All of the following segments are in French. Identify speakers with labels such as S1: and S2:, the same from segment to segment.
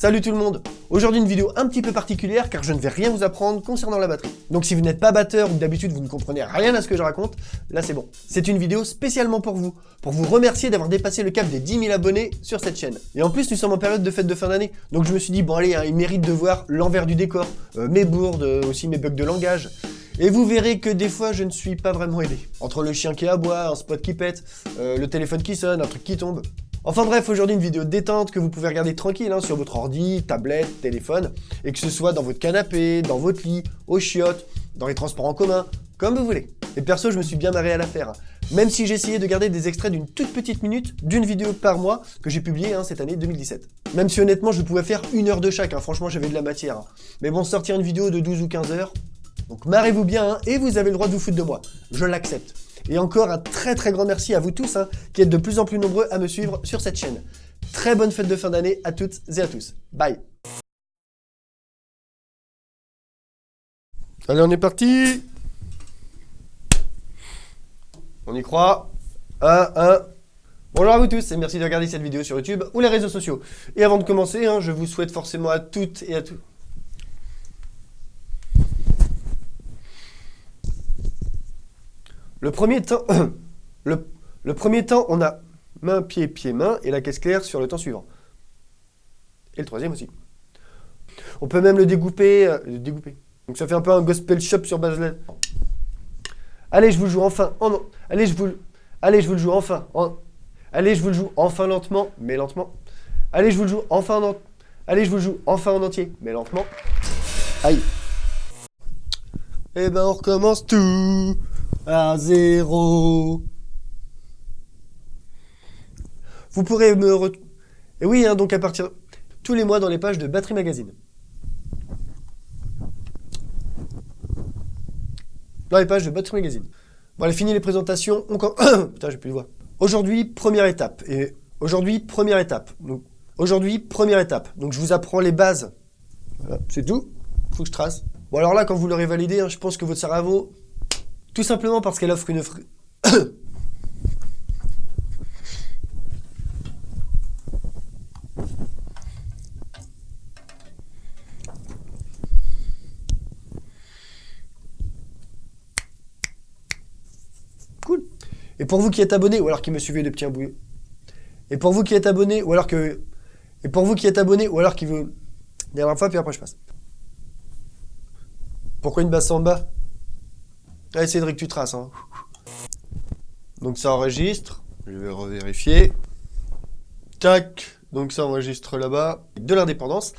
S1: Salut tout le monde. Aujourd'hui une vidéo un petit peu particulière car je ne vais rien vous apprendre concernant la batterie. Donc si vous n'êtes pas batteur ou que d'habitude vous ne comprenez rien à ce que je raconte, là c'est bon. C'est une vidéo spécialement pour vous remercier d'avoir dépassé le cap des 10 000 abonnés sur cette chaîne. Et en plus nous sommes en période de fête de fin d'année, donc je me suis dit bon allez, hein, il mérite de voir l'envers du décor, mes bourdes, aussi mes bugs de langage. Et vous verrez que des fois je ne suis pas vraiment aidé. Entre le chien qui aboie, un spot qui pète, le téléphone qui sonne, un truc qui tombe. Enfin bref, aujourd'hui une vidéo détente que vous pouvez regarder tranquille sur votre ordi, tablette, téléphone, et que ce soit dans votre canapé, dans votre lit, aux chiottes, dans les transports en commun, comme vous voulez. Et perso, je me suis bien marré à la faire, même si j'ai essayé de garder des extraits d'une toute petite minute, d'une vidéo par mois, que j'ai publié cette année 2017. Même si honnêtement, je pouvais faire 1 heure de chaque, franchement j'avais de la matière. Mais bon, sortir une vidéo de 12 ou 15 heures, donc marrez-vous bien, et vous avez le droit de vous foutre de moi, je l'accepte. Et encore un très grand merci à vous tous qui êtes de plus en plus nombreux à me suivre sur cette chaîne. Très bonne fête de fin d'année à toutes et à tous. Bye. Allez, on est parti. On y croit. Bonjour à vous tous et merci de regarder cette vidéo sur YouTube ou les réseaux sociaux. Et avant de commencer, je vous souhaite forcément à toutes et à tous. Le premier temps, le premier temps, on a main, pied, pied, main, et la caisse claire sur le temps suivant. Et le troisième aussi. On peut même le découper. Donc ça fait un peu un gospel shop sur base LED. Allez, je vous le joue enfin. Allez, je vous le joue enfin. Allez, je vous le joue enfin lentement, mais lentement. Allez, je vous le joue enfin en entier, mais lentement. Aïe. Et ben on recommence tout à zéro. Vous pourrez me Et oui, donc à partir tous les mois dans les pages de Batterie Magazine. Dans les pages de Batterie Magazine. Bon, allez, fini les présentations. Putain, j'ai plus de voix. Aujourd'hui, première étape. Donc, je vous apprends les bases. Voilà, c'est tout. Faut que je trace. Bon, alors là, quand vous l'aurez validé, je pense que votre cerveau, tout simplement parce qu'elle offre une... Cool. Et pour vous qui êtes abonné, ou alors qui me suivez depuis un bout. Et pour vous qui êtes abonné, ou alors qui veut... Dernière fois, puis après je passe. Pourquoi une basse en bas? Allez, Cédric, tu traces. Donc ça enregistre. Je vais revérifier. Tac. Donc ça enregistre là-bas. De l'indépendance.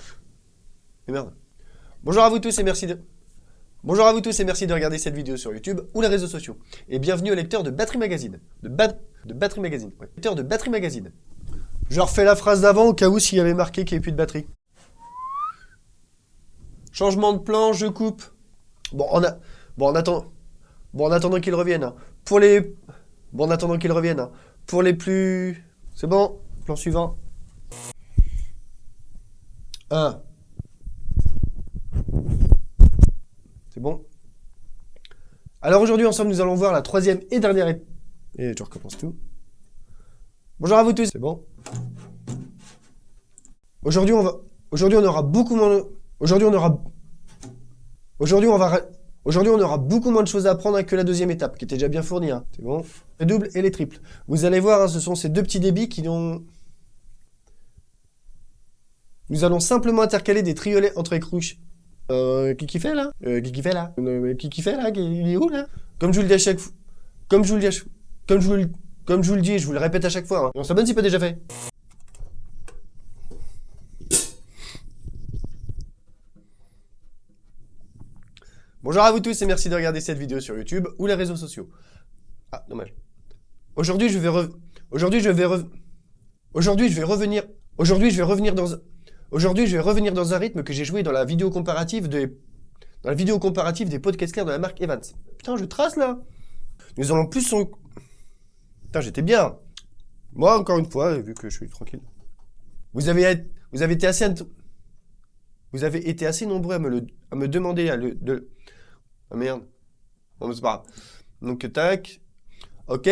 S1: Et merde. Bonjour à vous tous et merci de regarder cette vidéo sur YouTube ou les réseaux sociaux. Et bienvenue au lecteur de Batterie Magazine. De Batterie Magazine. Ouais. Lecteur de Batterie Magazine. Je refais la phrase d'avant au cas où s'il y avait marqué qu'il n'y avait plus de batterie. Changement de plan, je coupe. En attendant qu'ils reviennent. Pour les plus... C'est bon. Plan suivant. 1. C'est bon. Alors aujourd'hui, ensemble, nous allons voir la 3e et dernière étape. Et je recommence tout. Bonjour à vous tous. C'est bon. Aujourd'hui, on aura beaucoup moins de choses à apprendre que la 2e étape, qui était déjà bien fournie. C'est bon. Les doubles et les triples. Vous allez voir, ce sont ces deux petits débits qui ont... Nous allons simplement intercaler des triolets entre les cruches. Qui fait là? Il est où là? Comme je vous le dis à chaque fois. Comme je vous le dis et je vous le répète à chaque fois. On s'abonne si pas déjà fait. Bonjour à vous tous et merci de regarder cette vidéo sur YouTube ou les réseaux sociaux. Ah, dommage. Aujourd'hui, je vais revenir dans un rythme que j'ai joué dans la vidéo comparative des pots de caisse claire de la marque Evans. Putain, je trace là. Nous allons plus sur... Putain, j'étais bien. Moi, encore une fois, vu que je suis tranquille. Vous avez été assez nombreux à me demander Ah merde. Bon, mais c'est pas grave. Donc, tac. Ok.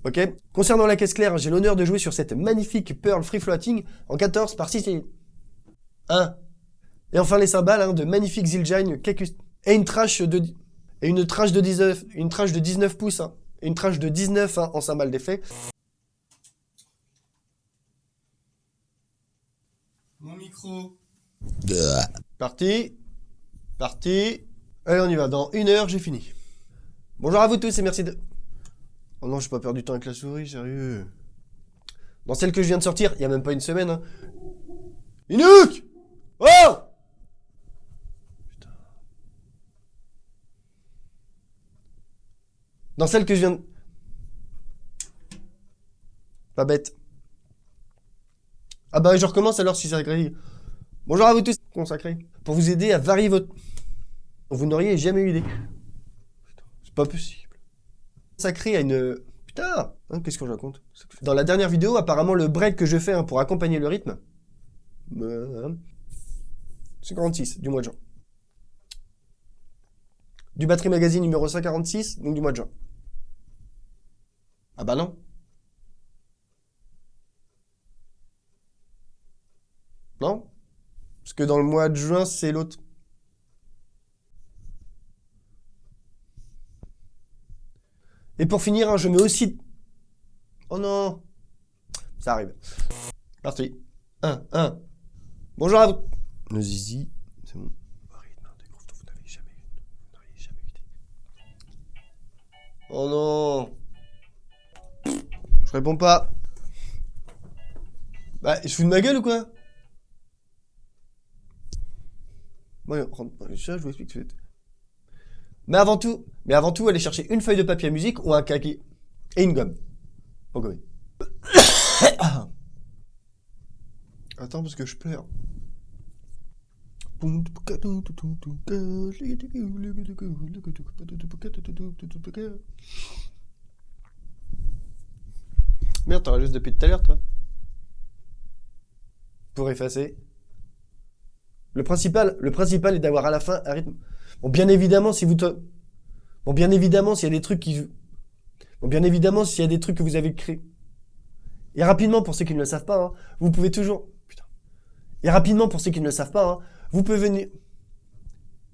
S1: Ok. Concernant la caisse claire, j'ai l'honneur de jouer sur cette magnifique Pearl Free Floating en 14 par 6 et 1. Et enfin les cymbales de magnifiques Zildjian Kekus. Et une trash de 19, une trash de 19 pouces, et une trash de 19 en cymbales d'effet.
S2: Mon micro.
S1: Parti. Allez, on y va. Dans 1 heure, j'ai fini. Bonjour à vous tous et merci de... Oh non, j'ai pas perdu du temps avec la souris, sérieux. Dans celle que je viens de sortir, il y a même pas une semaine. Inouk! Oh! Putain. Dans celle que je viens de... Pas bête. Ah bah je recommence alors si ça grille. Bonjour à vous tous consacrés. Pour vous aider à varier votre... Vous n'auriez jamais eu idée. C'est pas possible. Consacré à une... Putain, qu'est-ce que je raconte? Dans la dernière vidéo, apparemment le break que je fais pour accompagner le rythme... c'est 46 du mois de juin. Du Battery Magazine numéro 146, donc du mois de juin. Ah bah non. Non? Parce que dans le mois de juin, c'est l'autre. Et pour finir, je mets aussi... Oh non! Ça arrive. Parti. 1. Bonjour à vous. Le zizi. C'est bon. Vous n'avez jamais quitté. Oh non! Je réponds pas. Bah, je fous de ma gueule ou quoi? Ouais, ça, je vous explique tout de suite. Mais avant tout, allez chercher une feuille de papier à musique ou un cahier et une gomme. Pour gommer. Attends, parce que je pleure. Merde, t'aurais juste depuis tout à l'heure, toi. Pour effacer. Le principal est d'avoir à la fin un rythme. Bon, bien évidemment, s'il y a des trucs qui... Bon, bien évidemment, s'il y a des trucs que vous avez créés. Et rapidement, pour ceux qui ne le savent pas, vous pouvez toujours... Putain. Et rapidement, pour ceux qui ne le savent pas, vous pouvez venir...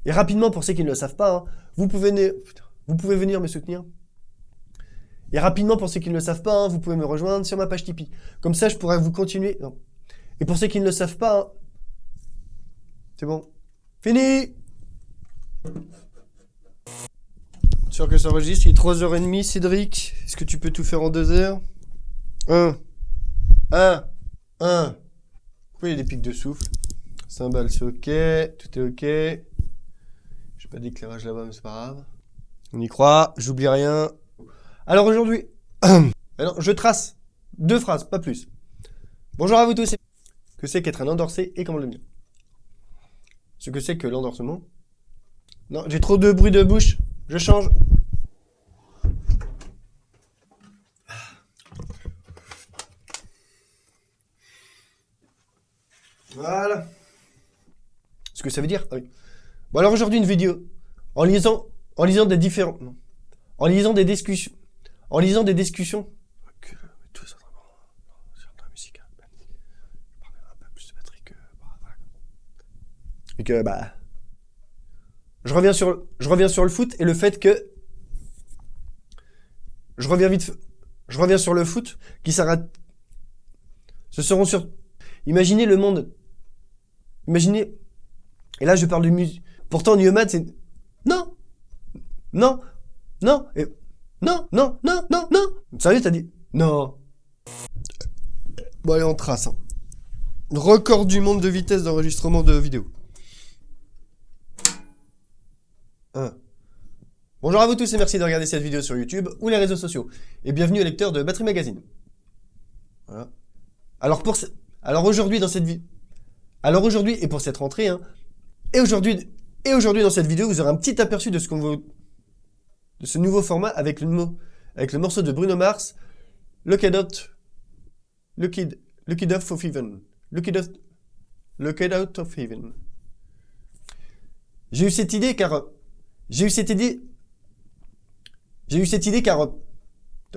S1: Et rapidement, pour ceux qui ne le savent pas, vous pouvez venir... Putain. Vous pouvez venir me soutenir. Et rapidement, pour ceux qui ne le savent pas, vous pouvez me rejoindre sur ma page Tipeee. Comme ça, je pourrais vous continuer... Non. Et pour ceux qui ne le savent pas... C'est bon. Fini! Sûr que ça enregistre, il est 3h30, Cédric. Est-ce que tu peux tout faire en 2 heures? 1. Pourquoi il y a des pics de souffle? Cymbales, c'est ok. Tout est ok. J'ai pas d'éclairage là-bas, mais c'est pas grave. On y croit, j'oublie rien. Alors aujourd'hui... Alors, je trace 2 phrases, pas plus. Bonjour à vous tous. Que c'est qu'être un endorsé et comment le devenir? Ce que c'est que l'endorsement. Non, j'ai trop de bruit de bouche. Je change. Voilà. Ce que ça veut dire, oui. Bon alors aujourd'hui une vidéo. En lisant des différents... Non. En lisant des discussions. Et que bah je reviens sur le foot et le fait que je reviens sur le foot qui s'arrête. Ce seront sur... Imaginez le monde. Imaginez. Et là je parle de musique. Pourtant Neumann c'est... Non. Et... Non. Sérieux t'as dit... Non. Bon allez on trace. Record du monde de vitesse d'enregistrement de vidéo. 1. Bonjour à vous tous et merci de regarder cette vidéo sur YouTube ou les réseaux sociaux. Et bienvenue au lecteur de Battery Magazine. Voilà. Alors aujourd'hui dans cette vidéo... Alors aujourd'hui et pour cette rentrée, et aujourd'hui dans cette vidéo, vous aurez un petit aperçu de ce nouveau format avec le morceau de Bruno Mars, Look It Out of Heaven. J'ai eu cette idée car...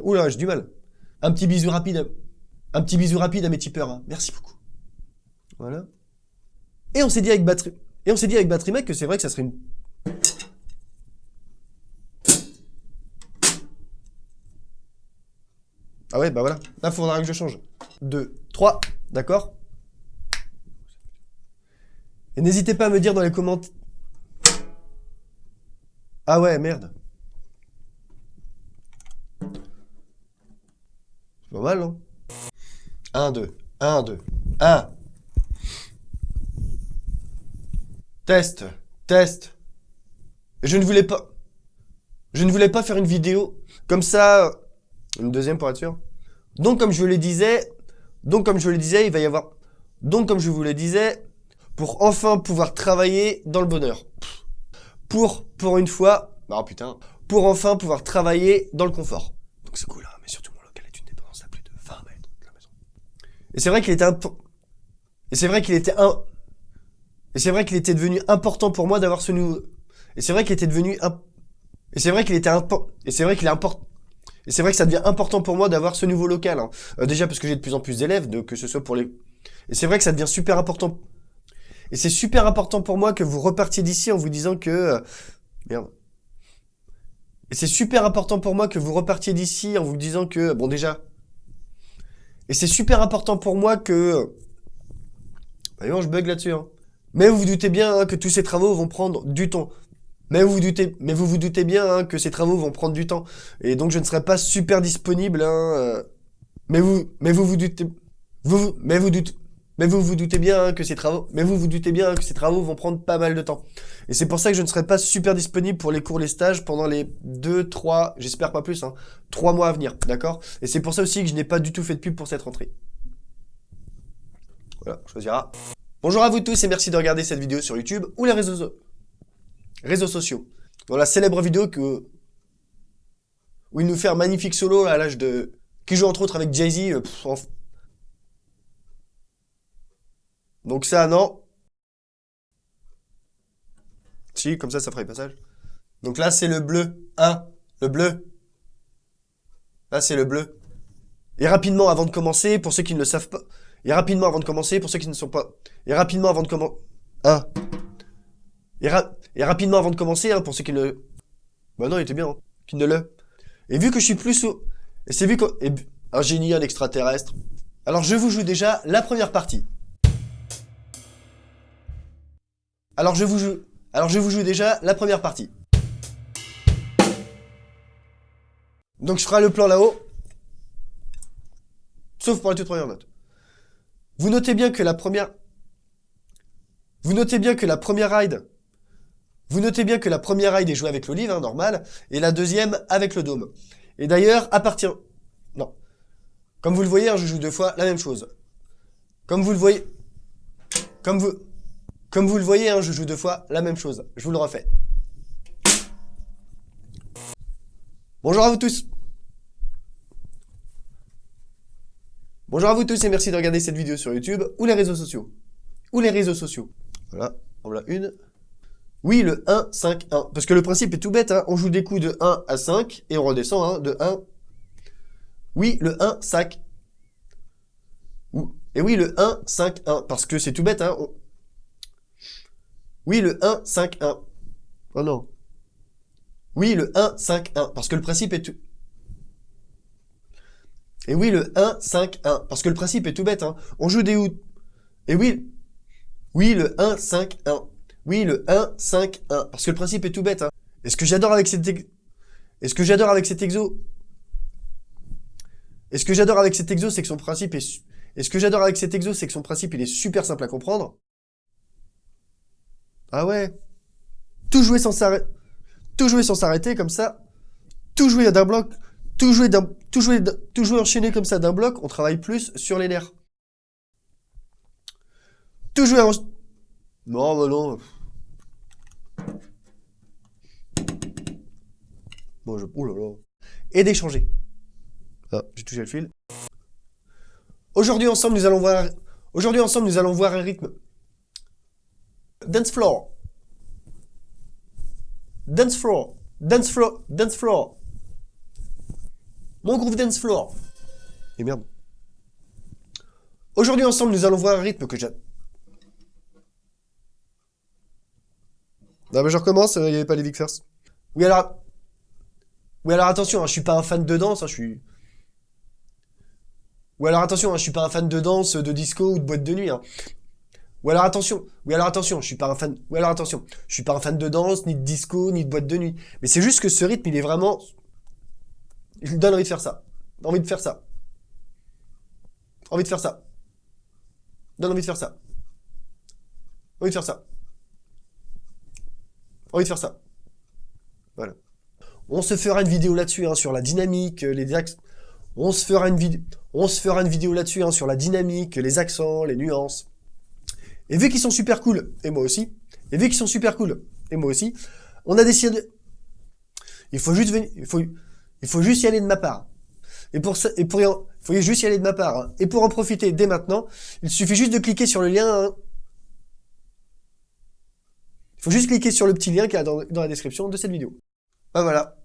S1: Oula, j'ai du mal. Un petit bisou rapide. Un petit bisou rapide à mes tipeurs. Hein. Merci beaucoup. Voilà. Et on s'est dit avec Battery Mec que c'est vrai que ça serait une... Ah ouais, bah voilà. Là, il faudra que je change. 2, 3, d'accord? Et n'hésitez pas à me dire dans les commentaires... Ah ouais, merde. C'est pas mal, non? 1, 2, 1, 2, 1. Test, test. Je ne voulais pas faire une vidéo comme ça... Une deuxième pour être sûr. Donc comme je vous le disais, il va y avoir... Donc comme je vous le disais, pour enfin pouvoir travailler dans le bonheur. Pour une fois... Oh putain. Pour enfin pouvoir travailler dans le confort. Donc c'est cool, hein, mais surtout mon local est une dépendance à plus de 20 mètres de la maison. Et c'est vrai qu'il était Et c'est vrai qu'il était Et c'est vrai qu'il était devenu important pour moi d'avoir ce nouveau... Et c'est vrai qu'il était devenu Et c'est vrai qu'il était Et c'est vrai qu'il est important... Et c'est vrai que ça devient important pour moi d'avoir ce nouveau local. Hein. Déjà parce que j'ai de plus en plus d'élèves, que ce soit pour les... Et c'est vrai que ça devient super important. Et c'est super important pour moi que vous repartiez d'ici en vous disant que... Merde. Et c'est super important pour moi que vous repartiez d'ici en vous disant que... Bon déjà. Et c'est super important pour moi que... Bah non, je bug là-dessus. Hein. Mais vous vous doutez bien hein, que tous ces travaux vont prendre du temps. Mais vous vous doutez bien hein, que ces travaux vont prendre du temps. Et donc je ne serai pas super disponible. Hein, mais vous vous doutez bien hein, que ces travaux vont prendre pas mal de temps. Et c'est pour ça que je ne serai pas super disponible pour les cours, les stages pendant les 2, 3, j'espère pas plus, hein, 3 mois à venir, d'accord? Et c'est pour ça aussi que je n'ai pas du tout fait de pub pour cette rentrée. Voilà, on choisira. Bonjour à vous tous et merci de regarder cette vidéo sur YouTube ou les réseaux sociaux. Dans la célèbre vidéo où il nous fait un magnifique solo à l'âge de... qui joue entre autres avec Jay-Z. Donc ça, non. Si, comme ça fera le passage. Donc là, c'est le bleu. 1. Le bleu. Là, c'est le bleu. Et rapidement, avant de commencer, pour ceux qui ne le savent pas... Et rapidement, avant de commencer, pour ceux qui ne sont pas... Et rapidement, avant de commencer... 1. Et rapidement avant de commencer, hein, pour ceux qui ne... Bah non, il était bien, hein, qui ne le... Et vu que je suis plus... Et c'est vu que... Un génie, un extraterrestre. Alors je vous joue déjà la première partie. Alors je vous joue déjà la première partie. Donc je ferai le plan là-haut. Sauf pour la toute première note. Vous notez bien que la première ride... Vous notez bien que la première ride est jouée avec l'olive, hein, normal, et la deuxième avec le dôme. Et d'ailleurs, à partir... Non. Comme vous le voyez, hein, je joue 2 fois la même chose. Comme vous le voyez... Comme vous le voyez, hein, je joue 2 fois la même chose. Je vous le refais. Bonjour à vous tous. Bonjour à vous tous et merci de regarder cette vidéo sur YouTube ou les réseaux sociaux. Voilà, en voilà une. Oui, le 1, 5, 1. Parce que le principe est tout bête, hein. On joue des coups de 1 à 5 et on redescend, hein, de 1. Oui, le 1, 5. Et oui, le 1, 5, 1. Parce que c'est tout bête, hein. Oui, le 1, 5, 1. Oh non. Oui, le 1, 5, 1. Parce que le principe est tout... Et oui, le 1, 5, 1. Parce que le principe est tout bête, hein. On joue des outs. Et oui, le 1, 5, 1. Oui, le 1, 5, 1. Parce que le principe est tout bête, hein. Et ce que j'adore avec cet exo... c'est que son principe est... Et ce que j'adore avec cet exo, c'est que son principe, il est super simple à comprendre. Ah ouais. Tout jouer sans s'arrêter, comme ça. Tout jouer d'un bloc. Tout jouer enchaîné comme ça d'un bloc, on travaille plus sur les nerfs. Tout jouer en... Non, bah non. Bon, ouh là là. Et d'échanger. Ah, j'ai touché le fil. Aujourd'hui ensemble, nous allons voir un rythme. Dance floor. Mon groove dance floor. Et merde. Aujourd'hui ensemble, nous allons voir un rythme que j'ai... Non mais je recommence, il n'y avait pas les Big First. Oui alors... Oui alors attention, hein, je suis pas un fan de danse, hein, je suis... Ou alors attention, hein, je suis pas un fan de danse, de disco ou de boîte de nuit. Hein. Ou alors attention, je suis pas un fan. Ou alors attention, je suis pas un fan de danse, ni de disco, ni de boîte de nuit. Mais c'est juste que ce rythme, il est vraiment. Je me donne envie de faire ça. Envie de faire ça. Envie de faire ça. Donne envie de faire ça. Envie de faire ça. Envie de faire ça. Voilà. On se fera une vidéo là-dessus, hein, sur la dynamique, les axes. On se fera une vidéo là-dessus, hein, sur la dynamique, les accents, les nuances. Et vu qu'ils sont super cool, et moi aussi, on a décidé... Il faut juste y aller de ma part. Il faut juste y aller de ma part. Hein. Et pour en profiter dès maintenant, il suffit juste de cliquer sur le lien. Hein. Il faut juste cliquer sur le petit lien qui est dans la description de cette vidéo. Ben voilà.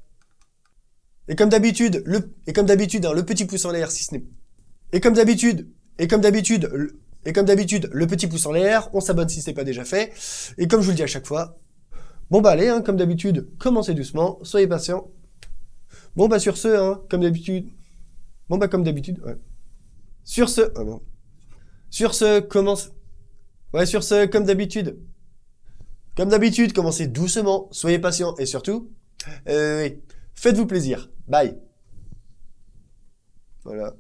S1: Et comme d'habitude, le petit pouce en l'air si ce n'est... Et comme d'habitude, le petit pouce en l'air, on s'abonne si ce n'est pas déjà fait. Et comme je vous le dis à chaque fois, bon bah allez, hein, comme d'habitude, commencez doucement, soyez patients. Bon bah sur ce, hein, comme d'habitude. Bon bah comme d'habitude, ouais. Sur ce, oh non. Sur ce, commence. Ouais, sur ce, comme d'habitude. Comme d'habitude, commencez doucement, soyez patients et surtout, faites-vous plaisir. Bye. Voilà.